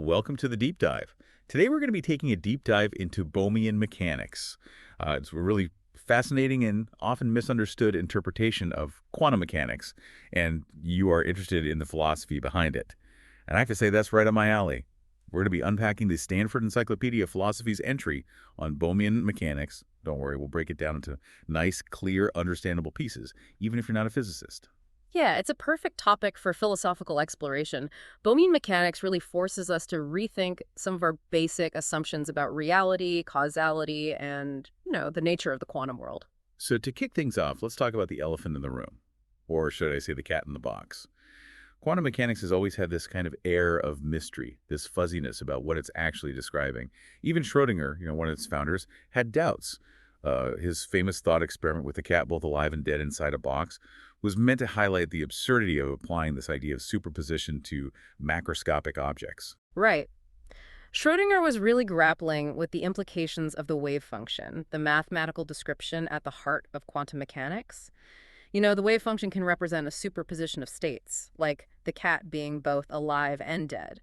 Welcome to the deep dive. Today we're going to be taking a deep dive into Bohmian mechanics. It's a really fascinating and often misunderstood interpretation of quantum mechanics, and you are interested in the philosophy behind it. And I have to say that's right up my alley. We're going to be unpacking the Stanford Encyclopedia of Philosophy's entry on Bohmian mechanics. Don't worry, we'll break it down into nice, clear, understandable pieces, even if you're not a physicist. Yeah, it's a perfect topic for philosophical exploration. Bohmian mechanics really forces us to rethink some of our basic assumptions about reality, causality, and, the nature of the quantum world. So to kick things off, let's talk about the elephant in the room, or should I say the cat in the box. Quantum mechanics has always had this kind of air of mystery, this fuzziness about what it's actually describing. Even Schrödinger, one of its founders, had doubts. His famous thought experiment with a cat both alive and dead inside a box was meant to highlight the absurdity of applying this idea of superposition to macroscopic objects. Right. Schrödinger was really grappling with the implications of the wave function, the mathematical description at the heart of quantum mechanics. The wave function can represent a superposition of states, like the cat being both alive and dead.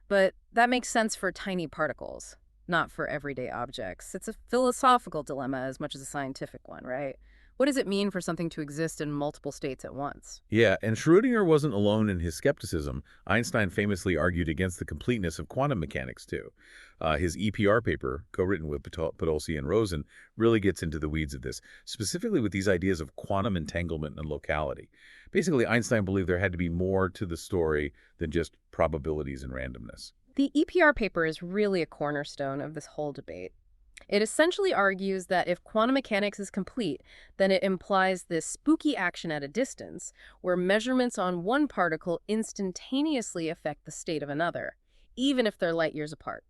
But that makes sense for tiny particles, not for everyday objects. It's a philosophical dilemma as much as a scientific one, right? What does it mean for something to exist in multiple states at once? Yeah, and Schrödinger wasn't alone in his skepticism. Einstein famously argued against the completeness of quantum mechanics, too. His EPR paper, co-written with Podolsky and Rosen, really gets into the weeds of this, specifically with these ideas of quantum entanglement and locality. Basically, Einstein believed there had to be more to the story than just probabilities and randomness. The EPR paper is really a cornerstone of this whole debate. It essentially argues that if quantum mechanics is complete, then it implies this spooky action at a distance, where measurements on one particle instantaneously affect the state of another, even if they're light years apart.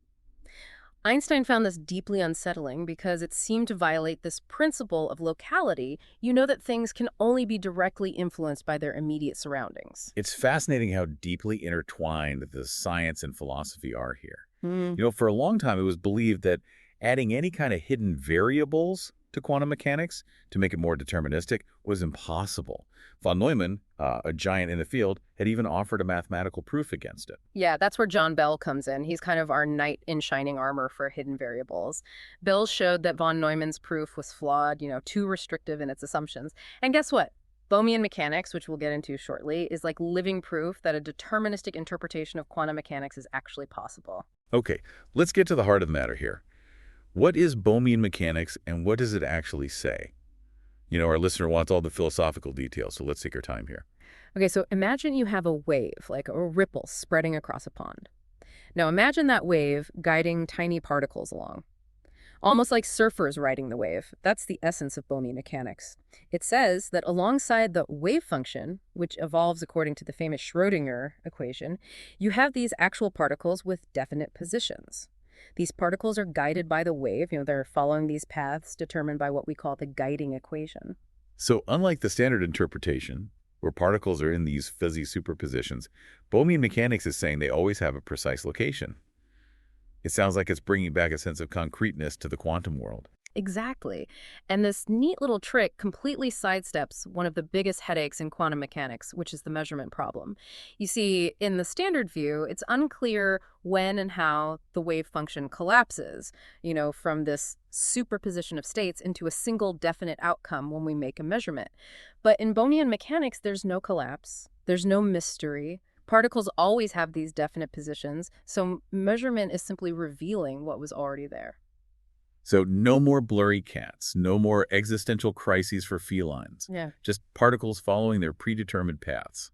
Einstein found this deeply unsettling because it seemed to violate this principle of locality. You know that things can only be directly influenced by their immediate surroundings. It's fascinating how deeply intertwined the science and philosophy are here. Hmm. For a long time, it was believed that adding any kind of hidden variables to quantum mechanics to make it more deterministic was impossible. Von Neumann, a giant in the field, had even offered a mathematical proof against it. Yeah, that's where John Bell comes in. He's kind of our knight in shining armor for hidden variables. Bell showed that von Neumann's proof was flawed, too restrictive in its assumptions. And guess what? Bohmian mechanics, which we'll get into shortly, is like living proof that a deterministic interpretation of quantum mechanics is actually possible. Okay, let's get to the heart of the matter here. What is Bohmian mechanics, and what does it actually say? Our listener wants all the philosophical details, so let's take our time here. Okay, so imagine you have a wave, like a ripple spreading across a pond. Now imagine that wave guiding tiny particles along, almost like surfers riding the wave. That's the essence of Bohmian mechanics. It says that alongside the wave function, which evolves according to the famous Schrödinger equation, you have these actual particles with definite positions. These particles are guided by the wave. They're following these paths determined by what we call the guiding equation. So unlike the standard interpretation, where particles are in these fuzzy superpositions, Bohmian mechanics is saying they always have a precise location. It sounds like it's bringing back a sense of concreteness to the quantum world. Exactly. And this neat little trick completely sidesteps one of the biggest headaches in quantum mechanics, which is the measurement problem. You see, in the standard view, it's unclear when and how the wave function collapses, from this superposition of states into a single definite outcome when we make a measurement. But in Bohmian mechanics, there's no collapse, there's no mystery. Particles always have these definite positions, so measurement is simply revealing what was already there. So no more blurry cats, no more existential crises for felines, Yeah. just particles following their predetermined paths.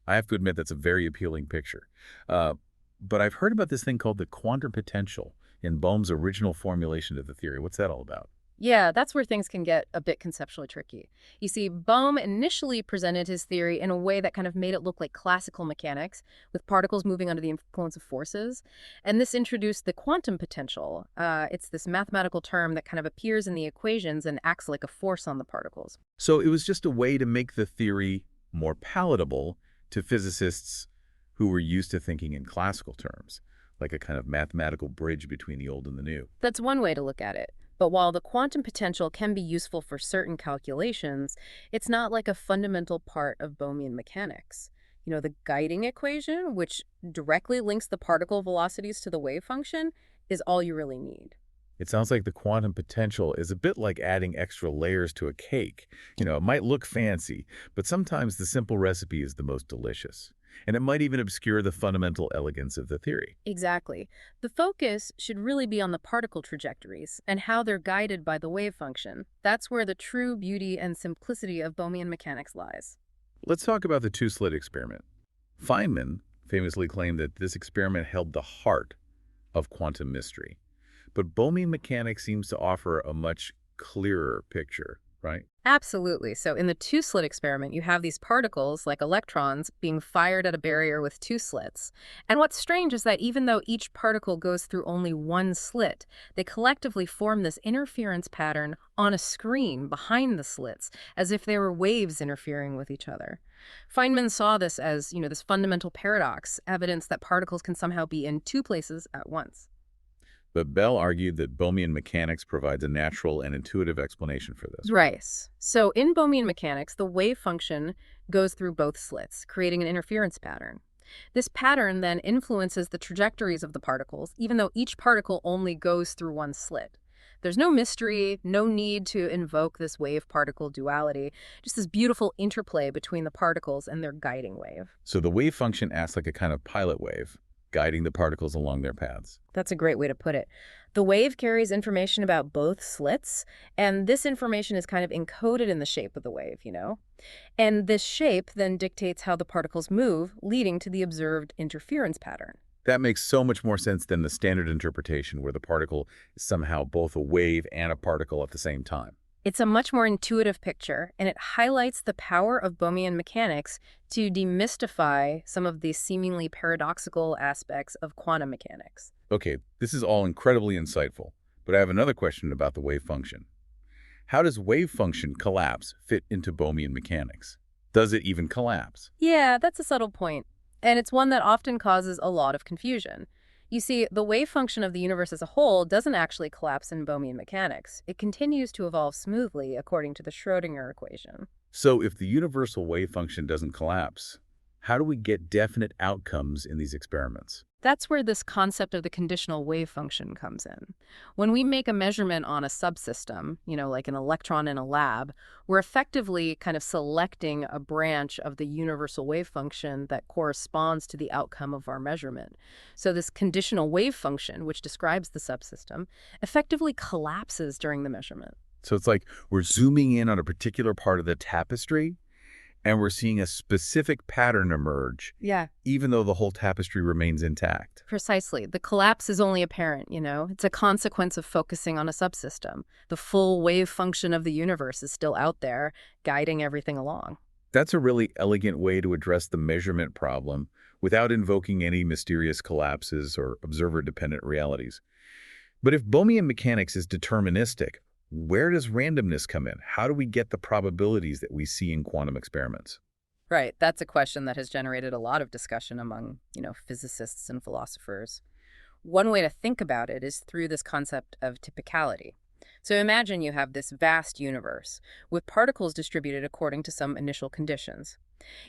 I have to admit that's a very appealing picture. But I've heard about this thing called the quantum potential in Bohm's original formulation of the theory. What's that all about? Yeah, that's where things can get a bit conceptually tricky. You see, Bohm initially presented his theory in a way that kind of made it look like classical mechanics, with particles moving under the influence of forces. And this introduced the quantum potential. It's this mathematical term that kind of appears in the equations and acts like a force on the particles. So it was just a way to make the theory more palatable to physicists who were used to thinking in classical terms, like a kind of mathematical bridge between the old and the new. That's one way to look at it. But while the quantum potential can be useful for certain calculations, it's not like a fundamental part of Bohmian mechanics. The guiding equation, which directly links the particle velocities to the wave function, is all you really need. It sounds like the quantum potential is a bit like adding extra layers to a cake. It might look fancy, but sometimes the simple recipe is the most delicious. And it might even obscure the fundamental elegance of the theory. Exactly. The focus should really be on the particle trajectories and how they're guided by the wave function. That's where the true beauty and simplicity of Bohmian mechanics lies. Let's talk about the two-slit experiment. Feynman famously claimed that this experiment held the heart of quantum mystery. But Bohmian mechanics seems to offer a much clearer picture, right? Absolutely. So in the two-slit experiment, you have these particles, like electrons, being fired at a barrier with two slits. And what's strange is that even though each particle goes through only one slit, they collectively form this interference pattern on a screen behind the slits, as if they were waves interfering with each other. Feynman saw this as, this fundamental paradox, evidence that particles can somehow be in two places at once. But Bell argued that Bohmian mechanics provides a natural and intuitive explanation for this. Right. So in Bohmian mechanics, the wave function goes through both slits, creating an interference pattern. This pattern then influences the trajectories of the particles, even though each particle only goes through one slit. There's no mystery, no need to invoke this wave-particle duality, just this beautiful interplay between the particles and their guiding wave. So the wave function acts like a kind of pilot wave, guiding the particles along their paths. That's a great way to put it. The wave carries information about both slits, and this information is kind of encoded in the shape of the wave. And this shape then dictates how the particles move, leading to the observed interference pattern. That makes so much more sense than the standard interpretation where the particle is somehow both a wave and a particle at the same time. It's a much more intuitive picture, and it highlights the power of Bohmian mechanics to demystify some of these seemingly paradoxical aspects of quantum mechanics. Okay, this is all incredibly insightful, but I have another question about the wave function. How does wave function collapse fit into Bohmian mechanics? Does it even collapse? Yeah, that's a subtle point, and it's one that often causes a lot of confusion. You see, the wave function of the universe as a whole doesn't actually collapse in Bohmian mechanics. It continues to evolve smoothly according to the Schrödinger equation. So if the universal wave function doesn't collapse, how do we get definite outcomes in these experiments? That's where this concept of the conditional wave function comes in. When we make a measurement on a subsystem, like an electron in a lab, we're effectively kind of selecting a branch of the universal wave function that corresponds to the outcome of our measurement. So this conditional wave function, which describes the subsystem, effectively collapses during the measurement. So it's like we're zooming in on a particular part of the tapestry, and we're seeing a specific pattern emerge, Yeah. even though the whole tapestry remains intact. Precisely. The collapse is only apparent. It's a consequence of focusing on a subsystem. The full wave function of the universe is still out there, guiding everything along. That's a really elegant way to address the measurement problem without invoking any mysterious collapses or observer-dependent realities. But if Bohmian mechanics is deterministic, where does randomness come in? How do we get the probabilities that we see in quantum experiments? Right. That's a question that has generated a lot of discussion among, physicists and philosophers. One way to think about it is through this concept of typicality. So imagine you have this vast universe with particles distributed according to some initial conditions.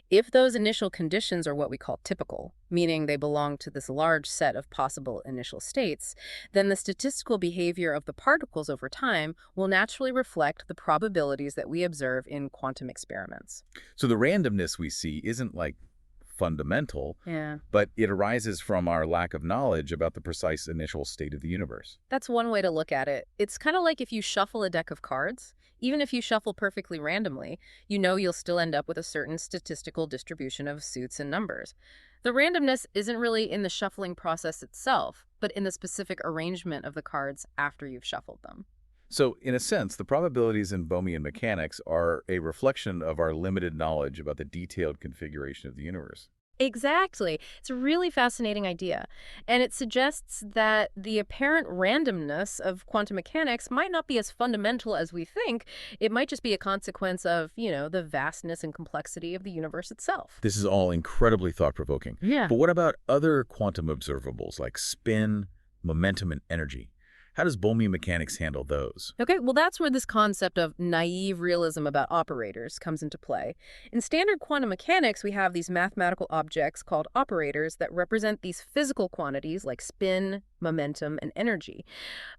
If those initial conditions are what we call typical, meaning they belong to this large set of possible initial states, then the statistical behavior of the particles over time will naturally reflect the probabilities that we observe in quantum experiments. So the randomness we see isn't like fundamental, Yeah. but it arises from our lack of knowledge about the precise initial state of the universe. That's one way to look at it. It's kind of like if you shuffle a deck of cards. Even if you shuffle perfectly randomly, you'll still end up with a certain statistical distribution of suits and numbers. The randomness isn't really in the shuffling process itself, but in the specific arrangement of the cards after you've shuffled them. So in a sense, the probabilities in Bohmian mechanics are a reflection of our limited knowledge about the detailed configuration of the universe. Exactly. It's a really fascinating idea. And it suggests that the apparent randomness of quantum mechanics might not be as fundamental as we think. It might just be a consequence of, the vastness and complexity of the universe itself. This is all incredibly thought-provoking. Yeah. But what about other quantum observables like spin, momentum, and energy? How does Bohmian mechanics handle those? Okay, well, that's where this concept of naive realism about operators comes into play. In standard quantum mechanics, we have these mathematical objects called operators that represent these physical quantities like spin, momentum, and energy.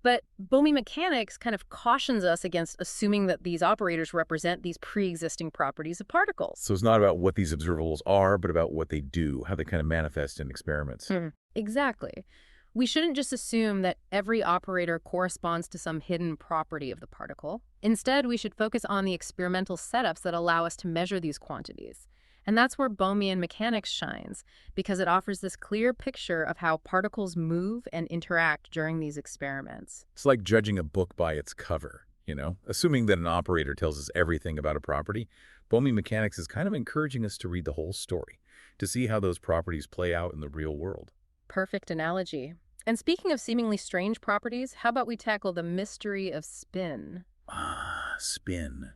But Bohmian mechanics kind of cautions us against assuming that these operators represent these pre-existing properties of particles. So it's not about what these observables are, but about what they do, how they kind of manifest in experiments. Exactly. We shouldn't just assume that every operator corresponds to some hidden property of the particle. Instead, we should focus on the experimental setups that allow us to measure these quantities. And that's where Bohmian mechanics shines, because it offers this clear picture of how particles move and interact during these experiments. It's like judging a book by its cover, Assuming that an operator tells us everything about a property, Bohmian mechanics is kind of encouraging us to read the whole story, to see how those properties play out in the real world. Perfect analogy. And speaking of seemingly strange properties, how about we tackle the mystery of spin? Ah, spin.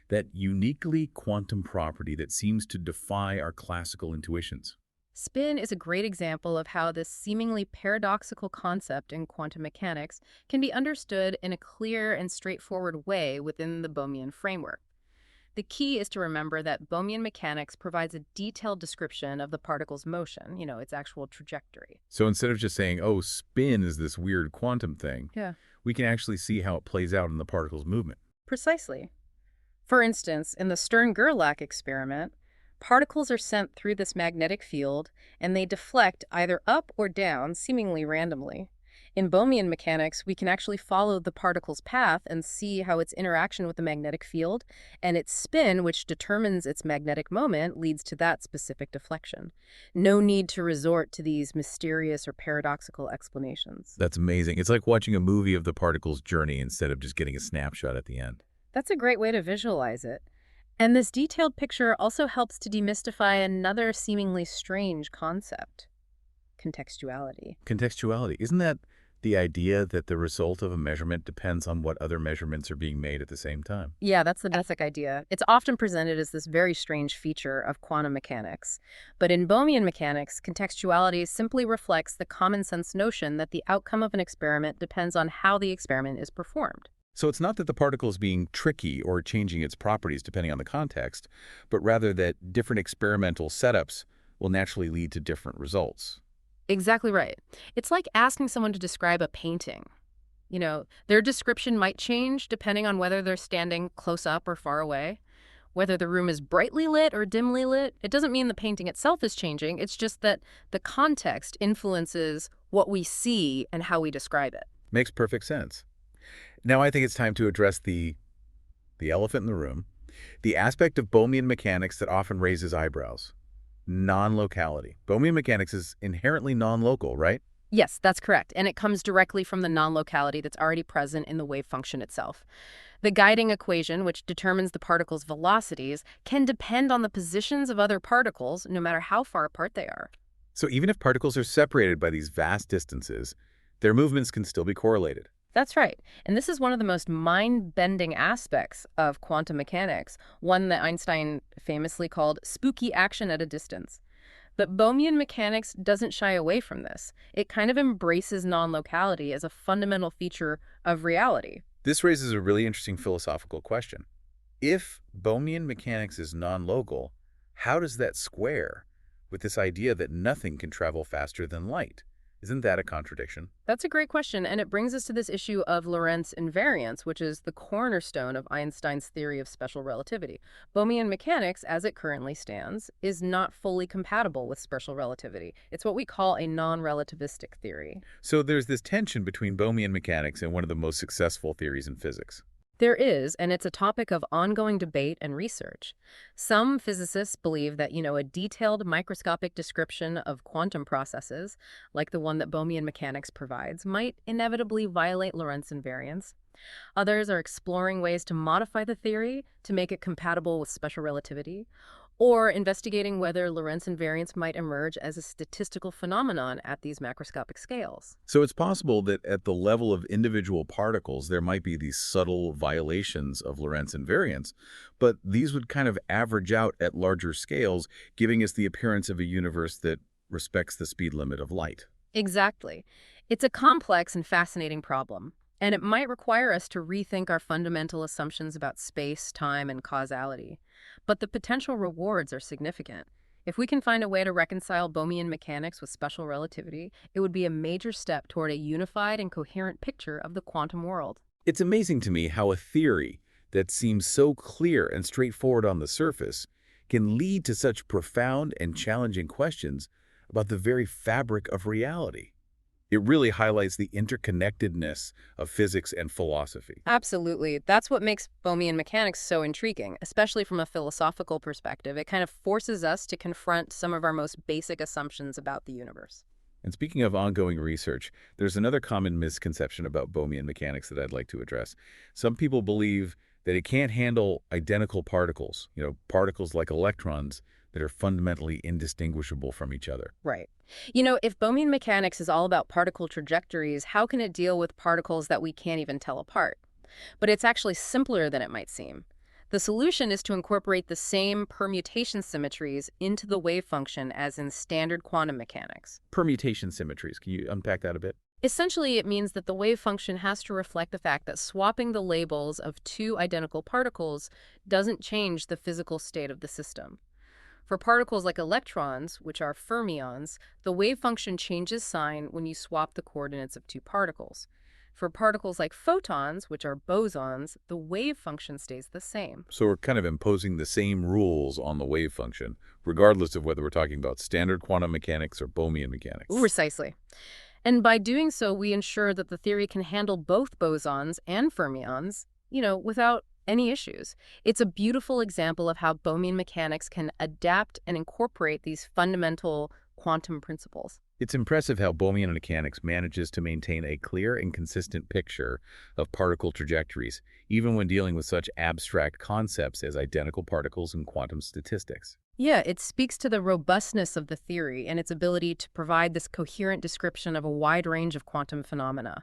That uniquely quantum property that seems to defy our classical intuitions. Spin is a great example of how this seemingly paradoxical concept in quantum mechanics can be understood in a clear and straightforward way within the Bohmian framework. The key is to remember that Bohmian mechanics provides a detailed description of the particle's motion, its actual trajectory. So instead of just saying, oh, spin is this weird quantum thing, Yeah. we can actually see how it plays out in the particle's movement. Precisely. For instance, in the Stern-Gerlach experiment, particles are sent through this magnetic field and they deflect either up or down seemingly randomly. In Bohmian mechanics, we can actually follow the particle's path and see how its interaction with the magnetic field and its spin, which determines its magnetic moment, leads to that specific deflection. No need to resort to these mysterious or paradoxical explanations. That's amazing. It's like watching a movie of the particle's journey instead of just getting a snapshot at the end. That's a great way to visualize it. And this detailed picture also helps to demystify another seemingly strange concept: contextuality. Contextuality. Isn't that the idea that the result of a measurement depends on what other measurements are being made at the same time? Yeah, that's the basic idea. It's often presented as this very strange feature of quantum mechanics. But in Bohmian mechanics, contextuality simply reflects the common sense notion that the outcome of an experiment depends on how the experiment is performed. So it's not that the particle is being tricky or changing its properties depending on the context, but rather that different experimental setups will naturally lead to different results. Exactly right. It's like asking someone to describe a painting. Their description might change depending on whether they're standing close up or far away. Whether the room is brightly lit or dimly lit, it doesn't mean the painting itself is changing. It's just that the context influences what we see and how we describe it. Makes perfect sense. Now I think it's time to address the elephant in the room, the aspect of Bohmian mechanics that often raises eyebrows. Non-locality. Bohmian mechanics is inherently non-local, right? Yes, that's correct. And it comes directly from the non-locality that's already present in the wave function itself. The guiding equation, which determines the particle's velocities, can depend on the positions of other particles, no matter how far apart they are. So even if particles are separated by these vast distances, their movements can still be correlated. That's right. And this is one of the most mind-bending aspects of quantum mechanics, one that Einstein famously called spooky action at a distance. But Bohmian mechanics doesn't shy away from this. It kind of embraces non-locality as a fundamental feature of reality. This raises a really interesting philosophical question. If Bohmian mechanics is non-local, how does that square with this idea that nothing can travel faster than light? Isn't that a contradiction? That's a great question, and it brings us to this issue of Lorentz invariance, which is the cornerstone of Einstein's theory of special relativity. Bohmian mechanics, as it currently stands, is not fully compatible with special relativity. It's what we call a non-relativistic theory. So there's this tension between Bohmian mechanics and one of the most successful theories in physics. There is, and it's a topic of ongoing debate and research. Some physicists believe that, a detailed microscopic description of quantum processes, like the one that Bohmian mechanics provides, might inevitably violate Lorentz invariance. Others are exploring ways to modify the theory to make it compatible with special relativity, or investigating whether Lorentz invariance might emerge as a statistical phenomenon at these macroscopic scales. So it's possible that at the level of individual particles, there might be these subtle violations of Lorentz invariance, but these would kind of average out at larger scales, giving us the appearance of a universe that respects the speed limit of light. Exactly. It's a complex and fascinating problem, and it might require us to rethink our fundamental assumptions about space, time, and causality. But the potential rewards are significant. If we can find a way to reconcile Bohmian mechanics with special relativity, it would be a major step toward a unified and coherent picture of the quantum world. It's amazing to me how a theory that seems so clear and straightforward on the surface can lead to such profound and challenging questions about the very fabric of reality. It really highlights the interconnectedness of physics and philosophy. Absolutely. That's what makes Bohmian mechanics so intriguing, especially from a philosophical perspective. It kind of forces us to confront some of our most basic assumptions about the universe. And speaking of ongoing research, there's another common misconception about Bohmian mechanics that I'd like to address. Some people believe that it can't handle identical particles, particles like electrons that are fundamentally indistinguishable from each other. Right. If Bohmian mechanics is all about particle trajectories, how can it deal with particles that we can't even tell apart? But it's actually simpler than it might seem. The solution is to incorporate the same permutation symmetries into the wave function as in standard quantum mechanics. Permutation symmetries. Can you unpack that a bit? Essentially, it means that the wave function has to reflect the fact that swapping the labels of two identical particles doesn't change the physical state of the system. For particles like electrons, which are fermions, the wave function changes sign when you swap the coordinates of two particles. For particles like photons, which are bosons, the wave function stays the same. So we're kind of imposing the same rules on the wave function, regardless of whether we're talking about standard quantum mechanics or Bohmian mechanics. Precisely. And by doing so, we ensure that the theory can handle both bosons and fermions, without any issues. It's a beautiful example of how Bohmian mechanics can adapt and incorporate these fundamental quantum principles. It's impressive how Bohmian mechanics manages to maintain a clear and consistent picture of particle trajectories, even when dealing with such abstract concepts as identical particles and quantum statistics. Yeah, it speaks to the robustness of the theory and its ability to provide this coherent description of a wide range of quantum phenomena.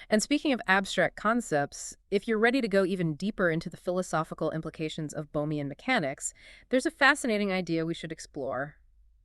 And speaking of abstract concepts, if you're ready to go even deeper into the philosophical implications of Bohmian mechanics, there's a fascinating idea we should explore: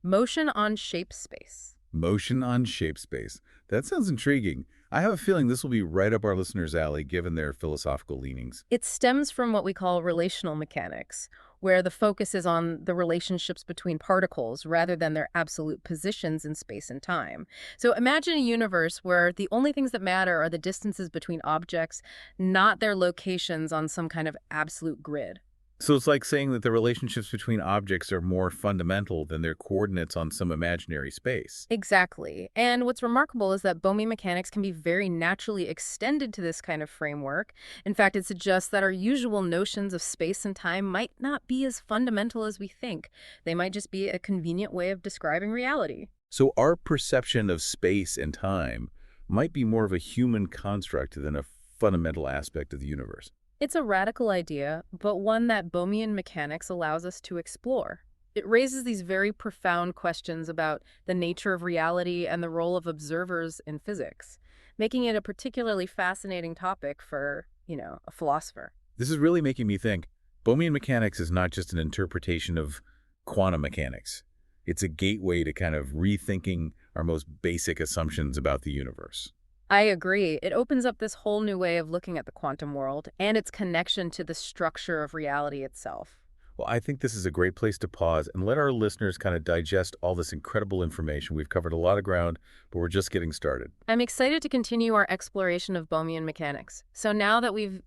motion on shape space. Motion on shape space. That sounds intriguing. I have a feeling this will be right up our listeners' alley given their philosophical leanings. It stems from what we call relational mechanics, where the focus is on the relationships between particles rather than their absolute positions in space and time. So imagine a universe where the only things that matter are the distances between objects, not their locations on some kind of absolute grid. So it's like saying that the relationships between objects are more fundamental than their coordinates on some imaginary space. Exactly. And what's remarkable is that Bohmian mechanics can be very naturally extended to this kind of framework. In fact, it suggests that our usual notions of space and time might not be as fundamental as we think. They might just be a convenient way of describing reality. So our perception of space and time might be more of a human construct than a fundamental aspect of the universe. It's a radical idea, but one that Bohmian mechanics allows us to explore. It raises these very profound questions about the nature of reality and the role of observers in physics, making it a particularly fascinating topic for, a philosopher. This is really making me think Bohmian mechanics is not just an interpretation of quantum mechanics. It's a gateway to kind of rethinking our most basic assumptions about the universe. I agree. It opens up this whole new way of looking at the quantum world and its connection to the structure of reality itself. Well, I think this is a great place to pause and let our listeners kind of digest all this incredible information. We've covered a lot of ground, but we're just getting started. I'm excited to continue our exploration of Bohmian mechanics. So now that we've,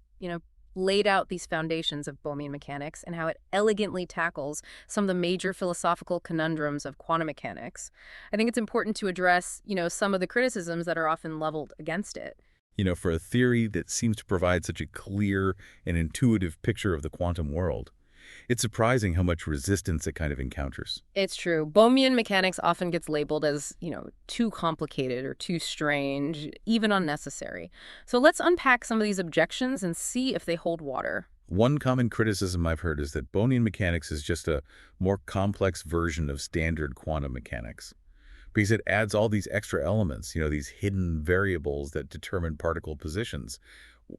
laid out these foundations of Bohmian mechanics and how it elegantly tackles some of the major philosophical conundrums of quantum mechanics, I think it's important to address, some of the criticisms that are often leveled against it. For a theory that seems to provide such a clear and intuitive picture of the quantum world, it's surprising how much resistance it kind of encounters. It's true. Bohmian mechanics often gets labeled as, too complicated or too strange, even unnecessary. So let's unpack some of these objections and see if they hold water. One common criticism I've heard is that Bohmian mechanics is just a more complex version of standard quantum mechanics, because it adds all these extra elements, these hidden variables that determine particle positions.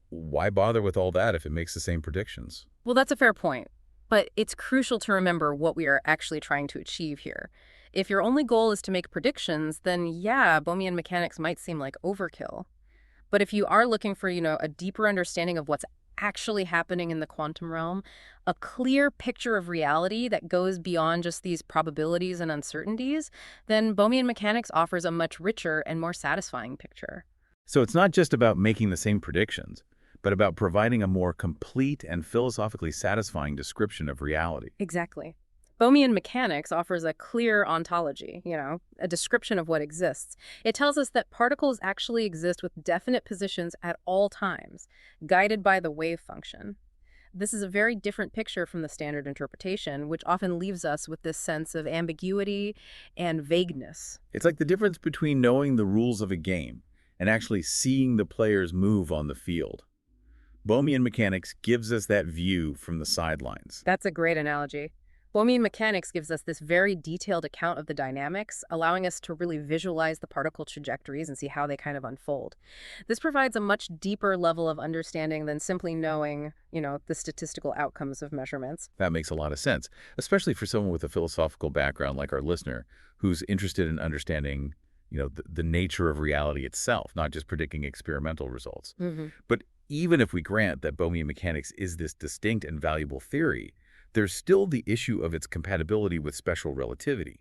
Why bother with all that if it makes the same predictions? Well, that's a fair point. But it's crucial to remember what we are actually trying to achieve here. If your only goal is to make predictions, then yeah, Bohmian mechanics might seem like overkill. But if you are looking for, a deeper understanding of what's actually happening in the quantum realm, a clear picture of reality that goes beyond just these probabilities and uncertainties, then Bohmian mechanics offers a much richer and more satisfying picture. So it's not just about making the same predictions, but about providing a more complete and philosophically satisfying description of reality. Exactly. Bohmian mechanics offers a clear ontology, a description of what exists. It tells us that particles actually exist with definite positions at all times, guided by the wave function. This is a very different picture from the standard interpretation, which often leaves us with this sense of ambiguity and vagueness. It's like the difference between knowing the rules of a game and actually seeing the players move on the field. Bohmian mechanics gives us that view from the sidelines. That's a great analogy. Bohmian mechanics gives us this very detailed account of the dynamics, allowing us to really visualize the particle trajectories and see how they kind of unfold. This provides a much deeper level of understanding than simply knowing, the statistical outcomes of measurements. That makes a lot of sense, especially for someone with a philosophical background like our listener, who's interested in understanding, the nature of reality itself, not just predicting experimental results. But even if we grant that Bohmian mechanics is this distinct and valuable theory, there's still the issue of its compatibility with special relativity.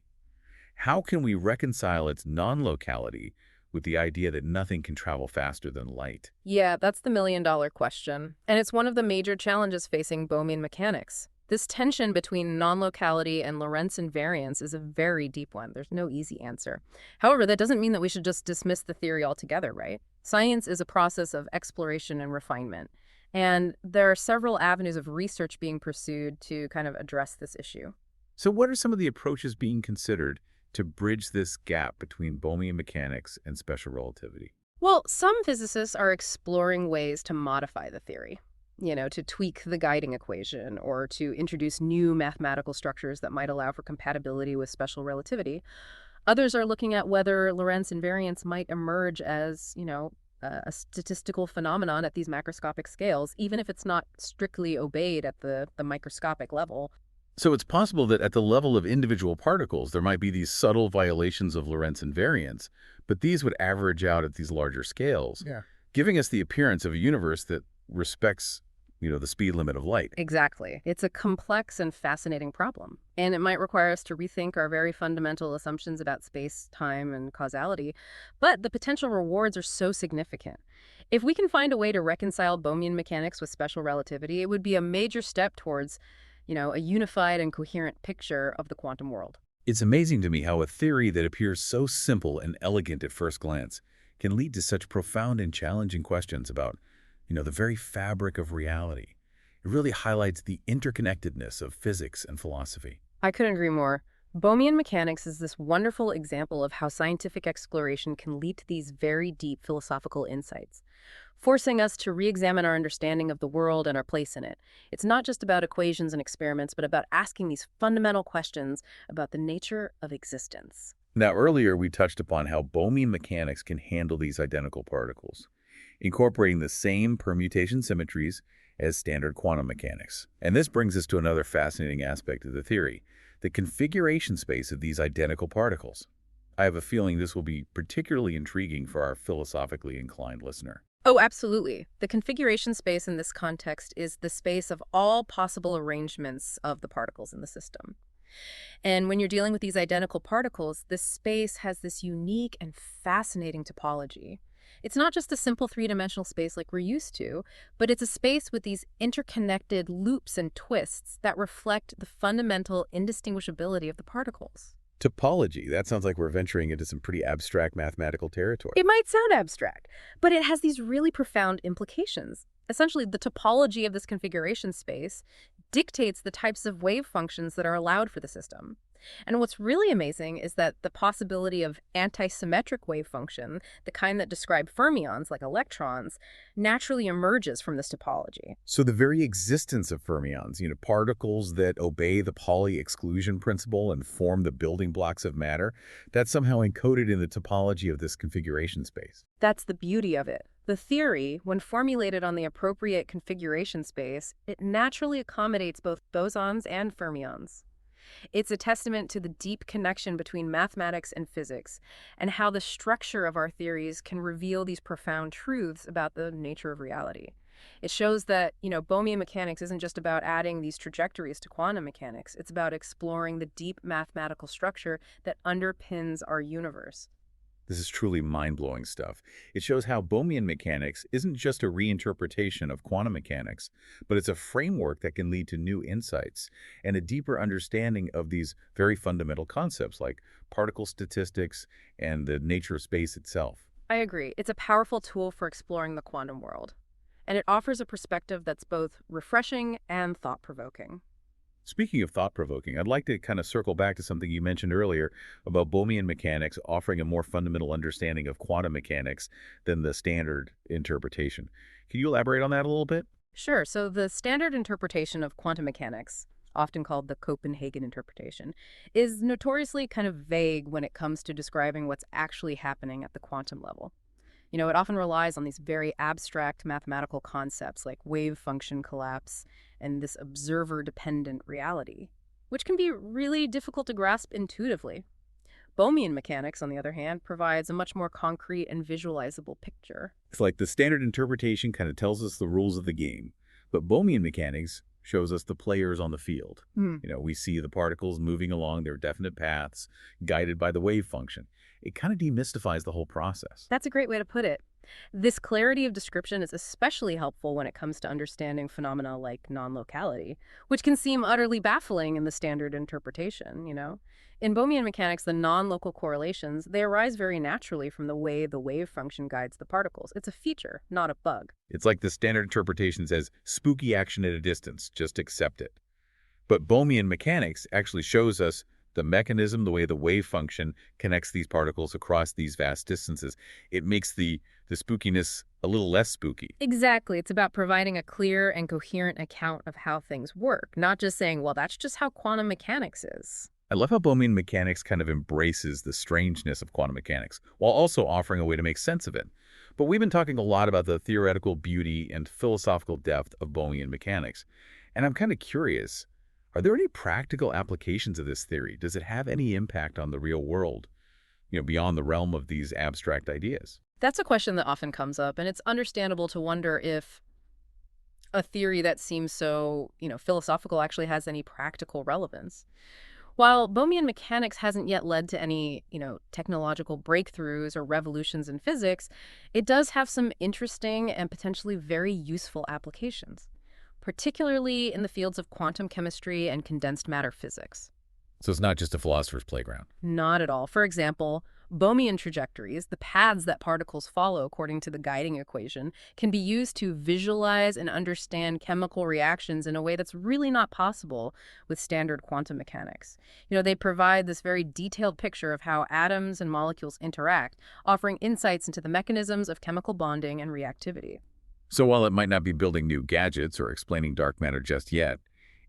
How can we reconcile its non-locality with the idea that nothing can travel faster than light? Yeah, that's the million-dollar question. And it's one of the major challenges facing Bohmian mechanics. This tension between non-locality and Lorentz invariance is a very deep one. There's no easy answer. However, that doesn't mean that we should just dismiss the theory altogether, right? Science is a process of exploration and refinement. And there are several avenues of research being pursued to kind of address this issue. So what are some of the approaches being considered to bridge this gap between Bohmian mechanics and special relativity? Well, some physicists are exploring ways to modify the theory, to tweak the guiding equation or to introduce new mathematical structures that might allow for compatibility with special relativity. Others are looking at whether Lorentz invariance might emerge as, a statistical phenomenon at these macroscopic scales, even if it's not strictly obeyed at the microscopic level. So it's possible that at the level of individual particles, there might be these subtle violations of Lorentz invariance, but these would average out at these larger scales, Yeah. giving us the appearance of a universe that respects, the speed limit of light. Exactly. It's a complex and fascinating problem, and it might require us to rethink our very fundamental assumptions about space, time, and causality, but the potential rewards are so significant. If we can find a way to reconcile Bohmian mechanics with special relativity, it would be a major step towards, a unified and coherent picture of the quantum world. It's amazing to me how a theory that appears so simple and elegant at first glance can lead to such profound and challenging questions about, the very fabric of reality. It really highlights the interconnectedness of physics and philosophy. I couldn't agree more. Bohmian mechanics is this wonderful example of how scientific exploration can lead to these very deep philosophical insights, forcing us to re-examine our understanding of the world and our place in it. It's not just about equations and experiments, but about asking these fundamental questions about the nature of existence. Now, earlier we touched upon how Bohmian mechanics can handle these identical particles, incorporating the same permutation symmetries as standard quantum mechanics. And this brings us to another fascinating aspect of the theory, the configuration space of these identical particles. I have a feeling this will be particularly intriguing for our philosophically inclined listener. Oh, absolutely. The configuration space in this context is the space of all possible arrangements of the particles in the system. And when you're dealing with these identical particles, this space has this unique and fascinating topology. It's not just a simple three-dimensional space like we're used to, but it's a space with these interconnected loops and twists that reflect the fundamental indistinguishability of the particles. Topology, that sounds like we're venturing into some pretty abstract mathematical territory. It might sound abstract, but it has these really profound implications. Essentially, the topology of this configuration space dictates the types of wave functions that are allowed for the system. And what's really amazing is that the possibility of antisymmetric wave function, the kind that describe fermions like electrons, naturally emerges from this topology. So the very existence of fermions, particles that obey the Pauli exclusion principle and form the building blocks of matter, that's somehow encoded in the topology of this configuration space. That's the beauty of it. The theory, when formulated on the appropriate configuration space, it naturally accommodates both bosons and fermions. It's a testament to the deep connection between mathematics and physics, and how the structure of our theories can reveal these profound truths about the nature of reality. It shows that, Bohmian mechanics isn't just about adding these trajectories to quantum mechanics. It's about exploring the deep mathematical structure that underpins our universe. This is truly mind-blowing stuff. It shows how Bohmian mechanics isn't just a reinterpretation of quantum mechanics, but it's a framework that can lead to new insights and a deeper understanding of these very fundamental concepts like particle statistics and the nature of space itself. I agree. It's a powerful tool for exploring the quantum world, and it offers a perspective that's both refreshing and thought-provoking. Speaking of thought-provoking, I'd like to kind of circle back to something you mentioned earlier about Bohmian mechanics offering a more fundamental understanding of quantum mechanics than the standard interpretation. Can you elaborate on that a little bit? Sure, so the standard interpretation of quantum mechanics, often called the Copenhagen interpretation, is notoriously kind of vague when it comes to describing what's actually happening at the quantum level. It often relies on these very abstract mathematical concepts like wave function collapse and this observer-dependent reality, which can be really difficult to grasp intuitively. Bohmian mechanics, on the other hand, provides a much more concrete and visualizable picture. It's like the standard interpretation kind of tells us the rules of the game, but Bohmian mechanics shows us the players on the field. Hmm. We see the particles moving along their definite paths, guided by the wave function. It kind of demystifies the whole process. That's a great way to put it. This clarity of description is especially helpful when it comes to understanding phenomena like non-locality, which can seem utterly baffling in the standard interpretation. In Bohmian mechanics, the non-local correlations, they arise very naturally from the way the wave function guides the particles. It's a feature, not a bug. It's like the standard interpretation says, spooky action at a distance, just accept it. But Bohmian mechanics actually shows us the mechanism, the way the wave function connects these particles across these vast distances. It makes the spookiness a little less spooky. Exactly. It's about providing a clear and coherent account of how things work, not just saying, well, that's just how quantum mechanics is. I love how Bohmian mechanics kind of embraces the strangeness of quantum mechanics, while also offering a way to make sense of it. But we've been talking a lot about the theoretical beauty and philosophical depth of Bohmian mechanics. And I'm kind of curious, are there any practical applications of this theory? Does it have any impact on the real world, beyond the realm of these abstract ideas? That's a question that often comes up, and it's understandable to wonder if a theory that seems so, philosophical actually has any practical relevance. While Bohmian mechanics hasn't yet led to any, technological breakthroughs or revolutions in physics, it does have some interesting and potentially very useful applications, particularly in the fields of quantum chemistry and condensed matter physics. So it's not just a philosopher's playground. Not at all. For example, Bohmian trajectories, the paths that particles follow according to the guiding equation, can be used to visualize and understand chemical reactions in a way that's really not possible with standard quantum mechanics. They provide this very detailed picture of how atoms and molecules interact, offering insights into the mechanisms of chemical bonding and reactivity. So while it might not be building new gadgets or explaining dark matter just yet,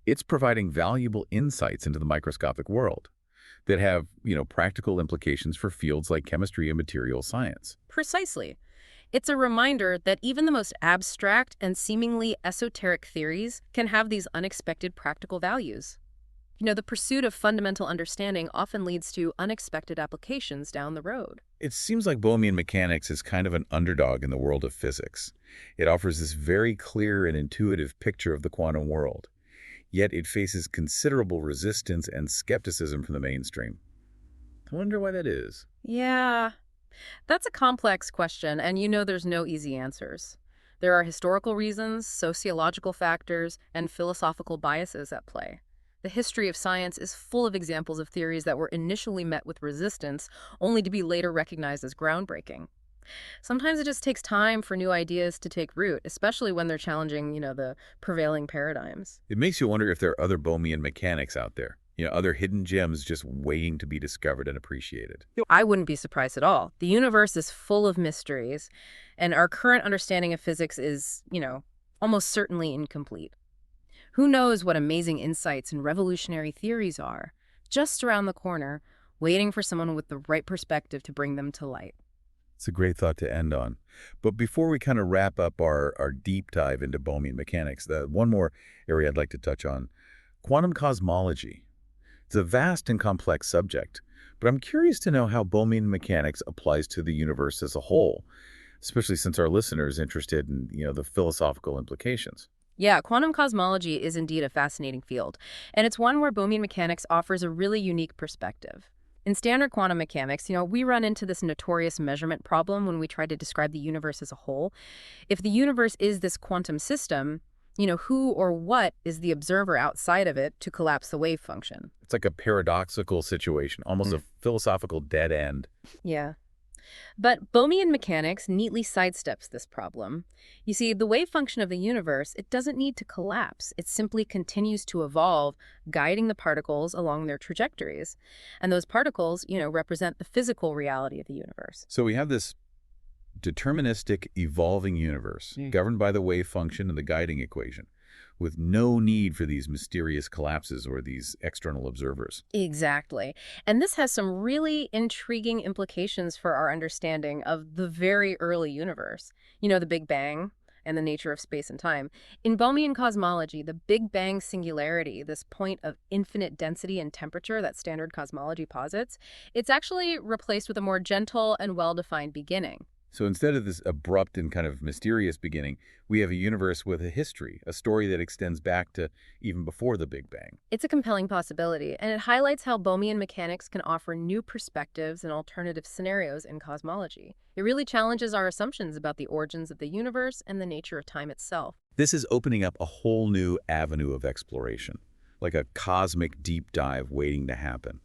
it's providing valuable insights into the microscopic world that have, practical implications for fields like chemistry and material science. Precisely. It's a reminder that even the most abstract and seemingly esoteric theories can have these unexpected practical values. The pursuit of fundamental understanding often leads to unexpected applications down the road. It seems like Bohmian mechanics is kind of an underdog in the world of physics. It offers this very clear and intuitive picture of the quantum world. Yet it faces considerable resistance and skepticism from the mainstream. I wonder why that is. Yeah, that's a complex question, and there's no easy answers. There are historical reasons, sociological factors, and philosophical biases at play. The history of science is full of examples of theories that were initially met with resistance, only to be later recognized as groundbreaking. Sometimes it just takes time for new ideas to take root, especially when they're challenging, the prevailing paradigms. It makes you wonder if there are other Bohmian mechanics out there, other hidden gems just waiting to be discovered and appreciated. I wouldn't be surprised at all. The universe is full of mysteries, and our current understanding of physics is, almost certainly incomplete. Who knows what amazing insights and revolutionary theories are just around the corner, waiting for someone with the right perspective to bring them to light. It's a great thought to end on. But before we kind of wrap up our deep dive into Bohmian mechanics, one more area I'd like to touch on, quantum cosmology. It's a vast and complex subject, but I'm curious to know how Bohmian mechanics applies to the universe as a whole, especially since our listener is interested in, the philosophical implications. Yeah, quantum cosmology is indeed a fascinating field, and it's one where Bohmian mechanics offers a really unique perspective. In standard quantum mechanics, we run into this notorious measurement problem when we try to describe the universe as a whole. If the universe is this quantum system, who or what is the observer outside of it to collapse the wave function? It's like a paradoxical situation, almost a philosophical dead end. Yeah. But Bohmian mechanics neatly sidesteps this problem. You see, the wave function of the universe, it doesn't need to collapse. It simply continues to evolve, guiding the particles along their trajectories. And those particles, represent the physical reality of the universe. So we have this deterministic, evolving universe governed by the wave function and the guiding equation, with no need for these mysterious collapses or these external observers. Exactly. And this has some really intriguing implications for our understanding of the very early universe. The Big Bang and the nature of space and time. In Bohmian cosmology, the Big Bang singularity, this point of infinite density and temperature that standard cosmology posits, it's actually replaced with a more gentle and well-defined beginning. So instead of this abrupt and kind of mysterious beginning, we have a universe with a history, a story that extends back to even before the Big Bang. It's a compelling possibility, and it highlights how Bohmian mechanics can offer new perspectives and alternative scenarios in cosmology. It really challenges our assumptions about the origins of the universe and the nature of time itself. This is opening up a whole new avenue of exploration, like a cosmic deep dive waiting to happen.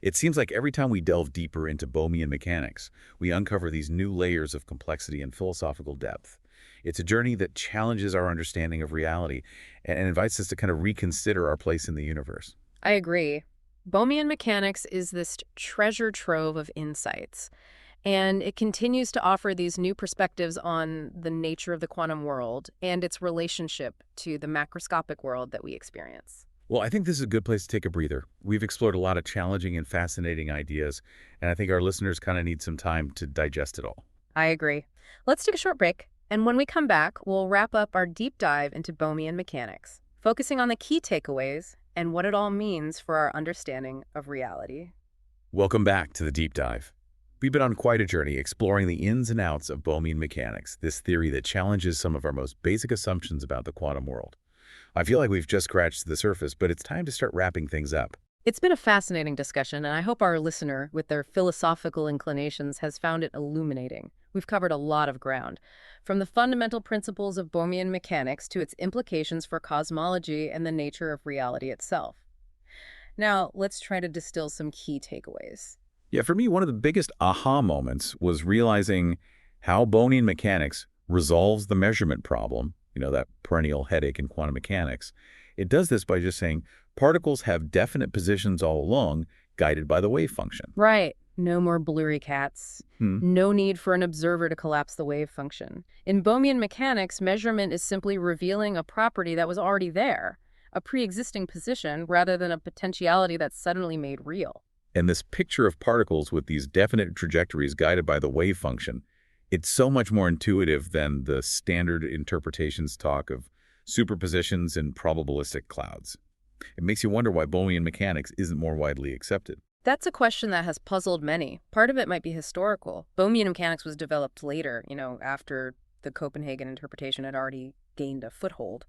It seems like every time we delve deeper into Bohmian mechanics, we uncover these new layers of complexity and philosophical depth. It's a journey that challenges our understanding of reality and invites us to kind of reconsider our place in the universe. I agree. Bohmian mechanics is this treasure trove of insights, and it continues to offer these new perspectives on the nature of the quantum world and its relationship to the macroscopic world that we experience. Well, I think this is a good place to take a breather. We've explored a lot of challenging and fascinating ideas, and I think our listeners kind of need some time to digest it all. I agree. Let's take a short break, and when we come back, we'll wrap up our deep dive into Bohmian mechanics, focusing on the key takeaways and what it all means for our understanding of reality. Welcome back to the Deep Dive. We've been on quite a journey exploring the ins and outs of Bohmian mechanics, this theory that challenges some of our most basic assumptions about the quantum world. I feel like we've just scratched the surface, but it's time to start wrapping things up. It's been a fascinating discussion, and I hope our listener, with their philosophical inclinations, has found it illuminating. We've covered a lot of ground, from the fundamental principles of Bohmian mechanics to its implications for cosmology and the nature of reality itself. Now, let's try to distill some key takeaways. Yeah, for me, one of the biggest aha moments was realizing how Bohmian mechanics resolves the measurement problem, that perennial headache in quantum mechanics. It does this by just saying particles have definite positions all along, guided by the wave function. Right. No more blurry cats. No need for an observer to collapse the wave function. In Bohmian mechanics, measurement is simply revealing a property that was already there, a pre-existing position, rather than a potentiality that's suddenly made real. And this picture of particles with these definite trajectories guided by the wave function, it's so much more intuitive than the standard interpretations talk of superpositions and probabilistic clouds. It makes you wonder why Bohmian mechanics isn't more widely accepted. That's a question that has puzzled many. Part of it might be historical. Bohmian mechanics was developed later, after the Copenhagen interpretation had already gained a foothold.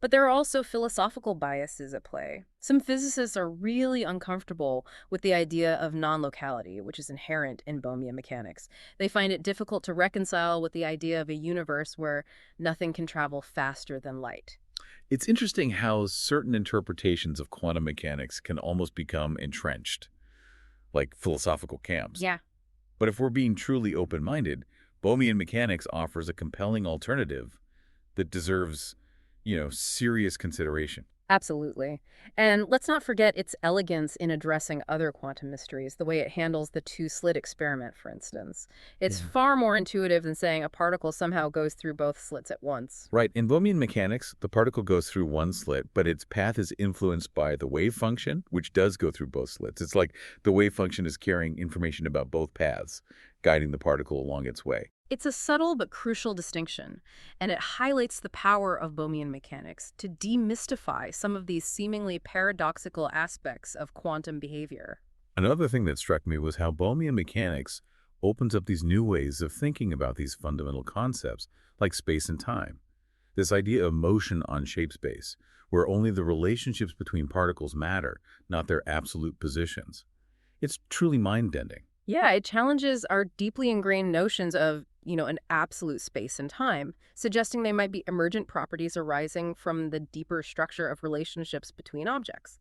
But there are also philosophical biases at play. Some physicists are really uncomfortable with the idea of non-locality, which is inherent in Bohmian mechanics. They find it difficult to reconcile with the idea of a universe where nothing can travel faster than light. It's interesting how certain interpretations of quantum mechanics can almost become entrenched, like philosophical camps. Yeah. But if we're being truly open-minded, Bohmian mechanics offers a compelling alternative that deserves, serious consideration. Absolutely. And let's not forget its elegance in addressing other quantum mysteries, the way it handles the two-slit experiment, for instance. It's far more intuitive than saying a particle somehow goes through both slits at once. Right. In Bohmian mechanics, the particle goes through one slit, but its path is influenced by the wave function, which does go through both slits. It's like the wave function is carrying information about both paths, guiding the particle along its way. It's a subtle but crucial distinction, and it highlights the power of Bohmian mechanics to demystify some of these seemingly paradoxical aspects of quantum behavior. Another thing that struck me was how Bohmian mechanics opens up these new ways of thinking about these fundamental concepts, like space and time. This idea of motion on shape space, where only the relationships between particles matter, not their absolute positions. It's truly mind-bending. Yeah, it challenges our deeply ingrained notions of, an absolute space and time, suggesting they might be emergent properties arising from the deeper structure of relationships between objects.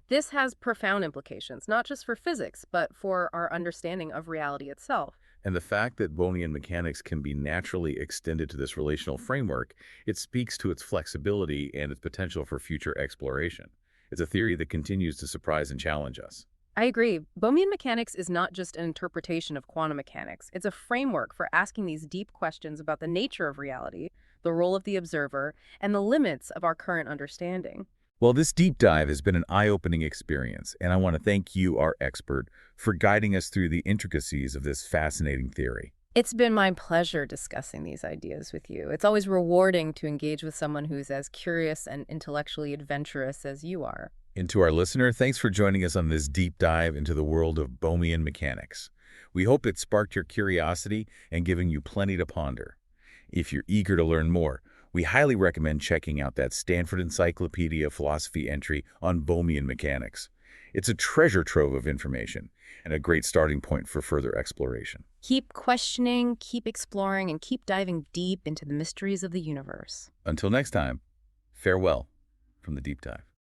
This has profound implications, not just for physics, but for our understanding of reality itself. And the fact that Bohmian mechanics can be naturally extended to this relational framework, it speaks to its flexibility and its potential for future exploration. It's a theory that continues to surprise and challenge us. I agree. Bohmian mechanics is not just an interpretation of quantum mechanics. It's a framework for asking these deep questions about the nature of reality, the role of the observer, and the limits of our current understanding. Well, this deep dive has been an eye-opening experience, and I want to thank you, our expert, for guiding us through the intricacies of this fascinating theory. It's been my pleasure discussing these ideas with you. It's always rewarding to engage with someone who's as curious and intellectually adventurous as you are. And to our listener, thanks for joining us on this deep dive into the world of Bohmian mechanics. We hope it sparked your curiosity and giving you plenty to ponder. If you're eager to learn more, we highly recommend checking out that Stanford Encyclopedia of Philosophy entry on Bohmian mechanics. It's a treasure trove of information and a great starting point for further exploration. Keep questioning, keep exploring, and keep diving deep into the mysteries of the universe. Until next time, farewell from the deep dive.